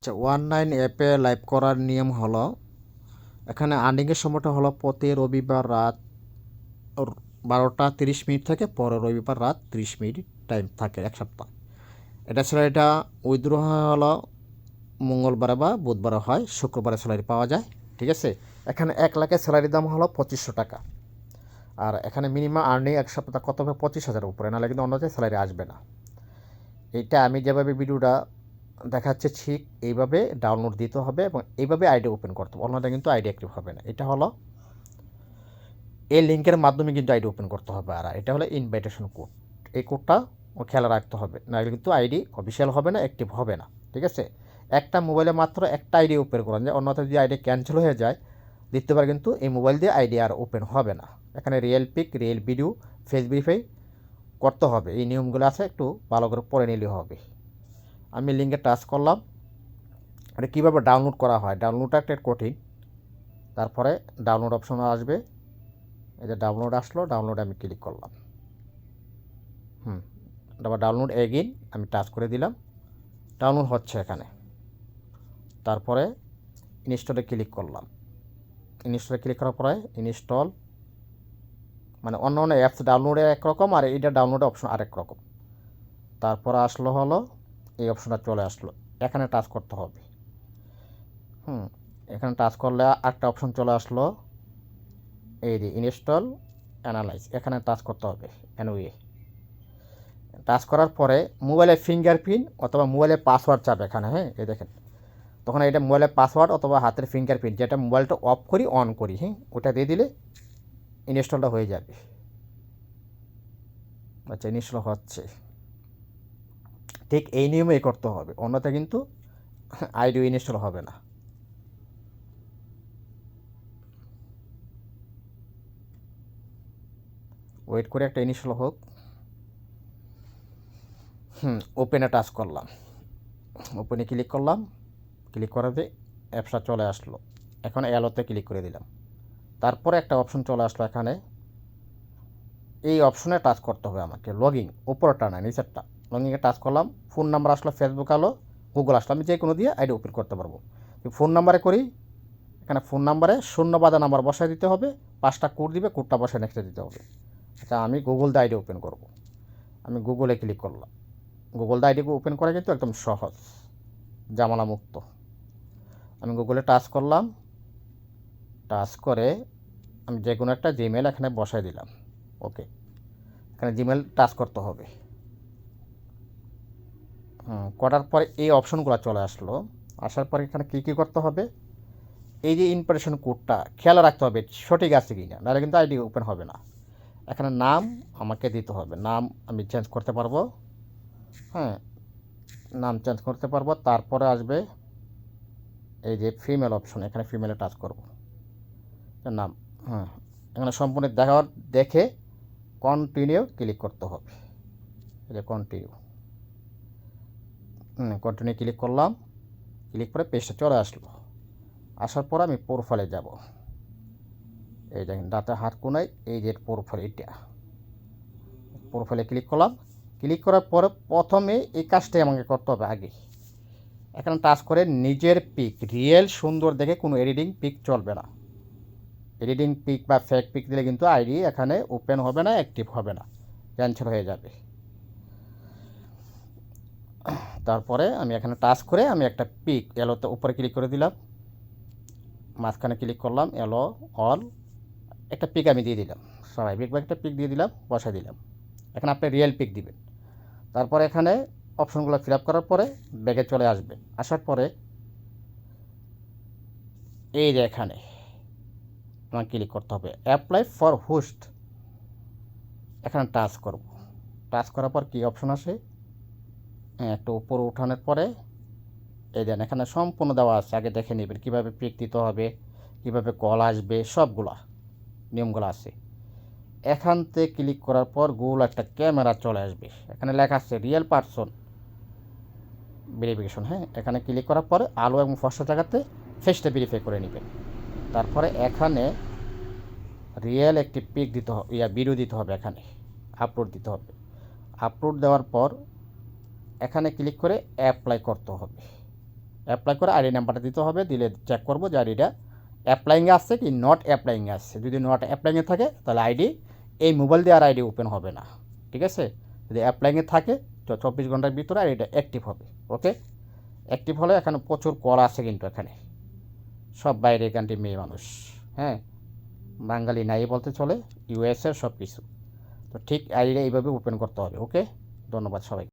আচ্ছা, 19 অ্যাপে লাইভ করার নিয়ম হলো, এখানে আর্নিংয়ের সময়টা হলো প্রতি রবিবার রাত 12:30 থেকে পরের রবিবার রাত 30 মিনিট টাইম থাকে এক সপ্তাহ। এটা ছাড়া এটা উইথড্র হলো মঙ্গলবারে বা বুধবারে হয়, শুক্রবারে স্যালারি পাওয়া যায়। ঠিক আছে, এখানে 1 লাখের স্যালারির দাম হলো 2500 টাকা। আর এখানে মিনিমাম আর্নিং এক সপ্তাহ কত হবে, 25,000 উপরে, নাহলে কিন্তু অন্য স্যালারি আসবে না। এইটা আমি যেভাবে ভিডিওটা দেখাচ্ছে ঠিক এইভাবে ডাউনলোড দিতে হবে এবং এইভাবে আইডি ওপেন করতে হবে, অন্যটা কিন্তু আইডি অ্যাক্টিভ হবে না। এটা হলো এই লিঙ্কের মাধ্যমে কিন্তু আইডি ওপেন করতে হবে। আর এটা হলো ইনভাইটেশন কোড, এই কোডটা খেয়াল রাখতে হবে, নাহলে কিন্তু আইডি অফিসিয়াল হবে না, অ্যাক্টিভ হবে না। ঠিক আছে, একটা মোবাইলে মাত্র একটা আইডি ওপেন করা যায়, অন্যথা যদি আইডি ক্যান্সেল হয়ে যায় দ্বিতীয়বার কিন্তু এই মোবাইল দিয়ে আইডি আর ওপেন হবে না। এখানে real pick, real video, face verify করতে হবে। এই নিয়মগুলো আছে, একটু ভালো করে পড়ে নিলে হবে। আমি লিঙ্কে টাচ করলাম। এটা কীভাবে ডাউনলোড করা হয়, ডাউনলোডটা একটা কঠিন। তারপরে ডাউনলোড অপশন আসবে, এই যে ডাউনলোড আসলো, ডাউনলোডে আমি ক্লিক করলাম। তারপর ডাউনলোড এগেইন আমি টাচ করে দিলাম, ডাউনলোড হচ্ছে এখানে। তারপরে ইনস্টলে ক্লিক করলাম। ইনস্টলে ক্লিক করার পরে ইনস্টল, মানে অন্য অন্য অ্যাপস ডাউনলোডে একরকম আর এইটা ডাউনলোডে অপশন আরেক রকম। তারপরে আসলো হলো এই অপশনটা চলে আসলো, এখানে টাচ করতে হবে। এখানে টাচ করলে একটা অপশন চলে আসলো, এই যে ইনস্টল অ্যানালাইজ, এখানে টাচ করতে হবে। এনওয়ে টাচ করার পরে মোবাইলের ফিঙ্গারপ্রিন্ট অথবা মোবাইলের পাসওয়ার্ড চাপ এখানে। হ্যাঁ, এই দেখেন, তখন এটা মোবাইলের পাসওয়ার্ড অথবা হাতের ফিঙ্গারপ্রিন্ট, যেটা মোবাইলটা অফ করি অন করি, হ্যাঁ, ওটা দিয়ে দিলে ইনস্টলটা হয়ে যাবে। আচ্ছা, ইনস্টল হচ্ছে। ঠিক এই নিয়মেই করতে হবে, অন্যথা কিন্তু আইডি ইনস্টল হবে না। ওয়েট করে একটা ইনস্টল হোক। ওপেনে টাচ করলাম, ওপেনে ক্লিক করলাম, ক্লিক করাতে অ্যাপসটা চলে আসলো। এখন অ্যালোতে ক্লিক করে দিলাম। তারপরে একটা অপশন চলে আসলো এখানে, এই অপশনে টাচ করতে হবে আমাকে। লগইন, উপরটা না নিচেরটা, লগইনে টাচ করলাম। ফোন নাম্বার আসলো, ফেসবুক আলো, গুগল আসলো, আমি যে কোনো দিয়ে আইডি ওপেন করতে পারবো। ফোন নাম্বারে করি, এখানে ফোন নাম্বারে শূন্য বাদা নাম্বার বসায় দিতে হবে, 5টা কোড দিবে, কোডটা বসায় নেক্সটে দিতে হবে। আচ্ছা, আমি গুগল দিয়ে আইডি ওপেন করব। আমি গুগলে ক্লিক করলাম। গুগল দিয়ে আইডি ওপেন করা কিন্তু একদম সহজ, জামালা মুক্ত। আমি গুগলে টাচ করলাম, টাচ করে আমি যে কোনো একটা জিমেল এখানে বসায় দিলাম। ওকে, এখানে জিমেল টাচ করতে হবে। করার পরে এই অপশনগুলো চলে আসলো। আসার পরে এখানে কী করতে হবে, এই যে ইনভিটেশন কোডটা খেয়াল রাখতে হবে সঠিক আছে কি না, নাহলে কিন্তু আইডি ওপেন হবে না। এখানে নাম আমাকে দিতে হবে, নাম আমি চেঞ্জ করতে পারবো। হ্যাঁ, নাম চেঞ্জ করতে পারবো। তারপরে আসবে এই যে ফিমেল অপশন, এখানে ফিমেলে টাচ করব। নাম, এখানে সম্পূর্ণ দেখে কন্টিনিউ ক্লিক করতে হবে। এই যে কন্টিনিউ ক্লিক করলাম। ক্লিক করে পেজটা চলে আসলো। আসার পর আমি প্রোফাইলে যাব। এই দেখেন ডাটা হাত কোনায় এই যে প্রোফাইল, এটা প্রোফাইলে ক্লিক করলাম। ক্লিক করার পরে প্রথমে এই কাজটাই আমাকে করতে হবে আগে। এখানে টাচ করে নিজের পিক রিয়েল সুন্দর দেখে, কোনো এডিটিং পিক চলবে না। এডিটিং পিক বা ফেক পিক দিলে কিন্তু আইডি এখানে ওপেন হবে না, অ্যাক্টিভ হবে না, ক্যান্সেল হয়ে যাবে। তারপরে আমি এখানে টাচ করে আমি একটা পিক এলোতে উপরে ক্লিক করে দিলাম, মাঝখানে ক্লিক করলাম, এলো অল, একটা পিক আমি দিয়ে দিলাম, স্বাভাবিক বা একটা পিক দিয়ে দিলাম, বসা দিলাম। এখন আপনি রিয়েল পিক দিবেন। তারপরে এখানে অপশনগুলো ফিল আপ করার পরে ব্যাগে চলে আসবে। আসার পরে এই যে এখানে আমার ক্লিক করতে হবে, অ্যাপ্লাই ফর হোস্ট, এখানে টাচ করব। টাচ করার পর কী অপশন আসে, একটু উপরে উঠানোর পরে এই দেন এখানে সম্পূর্ণ দেওয়া আছে, আগে দেখে নেবেন কীভাবে পিক দিতে হবে, কীভাবে কল আসবে, সবগুলা নিয়মগুলো আছে। এখান থেকে ক্লিক করার পর গুগল একটা ক্যামেরা চলে আসবে, এখানে লেখা আছে রিয়েল পারসন ভেরিফিকেশন। হ্যাঁ, এখানে ক্লিক করার পরে আলো এবং ফর্সা জায়গাতে ফেসটা ভেরিফাই করে নেবেন। তারপরে এখানে রিয়েল একটি পিক দিতে হবে, ভিডিও দিতে হবে, এখানে আপলোড দিতে হবে। আপলোড দেওয়ার পর এখানে ক্লিক করে অ্যাপ্লাই করতে হবে। অ্যাপ্লাই করে আইডি নাম্বারটা দিতে হবে, দিলে চেক করবো যে আইডিটা অ্যাপ্লাইংয়ে আসছে কি নট অ্যাপ্লাইংয়ে আসছে। যদি নট অ্যাপ্লাইংয়ে থাকে তাহলে আইডি এই মোবাইল দিয়ে আর আইডি ওপেন হবে না, ঠিক আছে। যদি অ্যাপ্লাইংয়ে থাকে তো 24 ঘন্টার ভিতরে আইডিটা অ্যাক্টিভ হবে। ওকে, অ্যাক্টিভ হলে এখানে প্রচুর কল আছে কিন্তু এখানে সব বাইরের কান্ট্রি মেয়ে মানুষ, হ্যাঁ, বাঙালি নাই বলতে চলে, ইউএসএর সব কিছু। তো ঠিক আইডিটা এইভাবে ওপেন করতে হবে। ওকে, ধন্যবাদ সবাই।